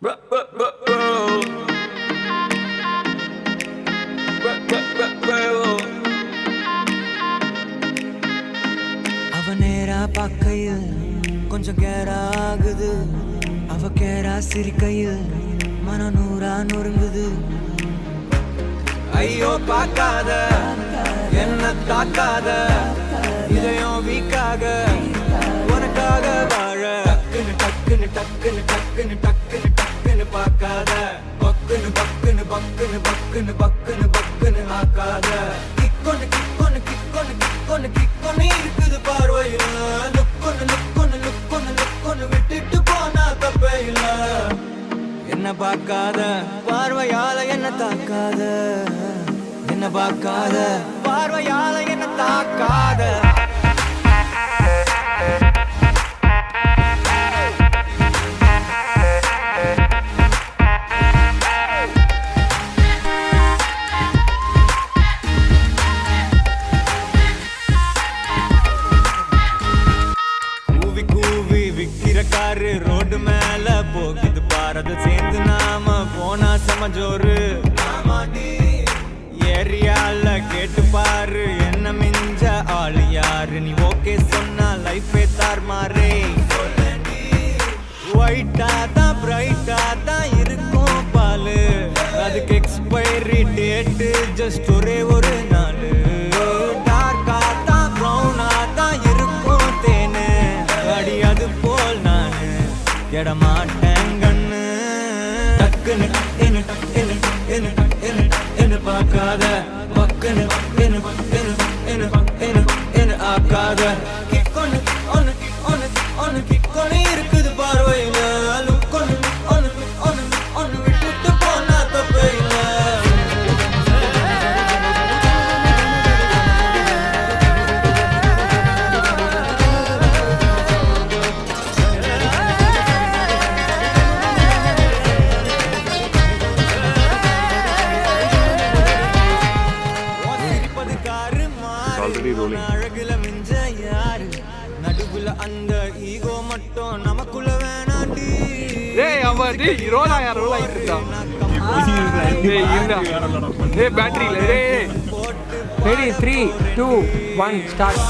அவ நேரா பார்க்கையில் கொஞ்சம் கேரா ஆகுது. அவ கேரா சிரிக்கையில் மன நூறா நொறுங்குது. ஐயோ பார்க்காத என்ன தாக்காத, இதயம் வீக்காக உனக்காக வாழ. டக்குன்னு டக்குன்னு டக்குன்னு டக்குன்னு டக்குன்னு டக்குன்னு பார்க்காத, பக்குன்னு பக்குன்னு பக்குன்னு பக்குன்னு பக்குன்னு பக்குன்னு ஆக்காத. கிக்கொன்னு கிக்கொன்னு கிக்கொன்னு கிக்கொன்னு கிக்கொன்னு இருக்குது பார்வையில. லுக்கொன்னு லுக்கொன்னு லுக்கொன்னு லுக்கொன்னு விட்டுட்டு போனா தப்பே இல்ல. என்ன பார்க்காத பார்வையால என்ன தாக்காத, என்ன பார்க்காத பார்வையால என்ன தாக்காத. கூவி கூவி விக்கிற காரு ரோடு மேல போகுது பாரத. சேர்ந்து நாம போனா சமஜோரு. ஏரியால கேட்டு பாரு என்ன மிஞ்ச ஆளு யாரு. நீ ஓகே சொன்னா லைஃபே தார்மாரே. ஒயிட்டா தான் பிரைட்டா தான் இருக்கும் பாலு, அதுக்கு எக்ஸ்பைரி டேட்டு ஜஸ்ட் ஒரே ஒரு நாள். டார்க்கா தான் ப்ரௌனா தான் இருக்கும் தேனு, அடி அது போல் நானு எடமாட்டேன் கண்ணு. டக்குன்னு டக்குன்னு டக்குன்னு டக்குன்னு டக்குன்னு டக்குன்னு பார்க்காத, பக்குன்னு பக்குன்னு பக்குன்னு பக்குன்னு பக்குன்னு பக்குன்னு ஆக்காத. கிக்கொன்னு ஒன்னு ஒன்னு ஒன்னு கிக்கொன்னு இருக்குது பார்வையில. லுக்கொன்னு ஒன்னு ஒன்னு ஒன்னு விட்டுட்டு போனா தப்பே இல்ல. அழகுல மிஞ்ச யாரு, நடுவுல அந்த ஈகோ மட்டும் நமக்குள்ள வேணாண்டி. ஏய் அவன் டேய் ரோலா யார் ரோலா இருக்கா. டேய் இருடா. டேய் பேட்டரி இல்ல. டேய் ரெடி 3 2 1 ஸ்டார்ட்.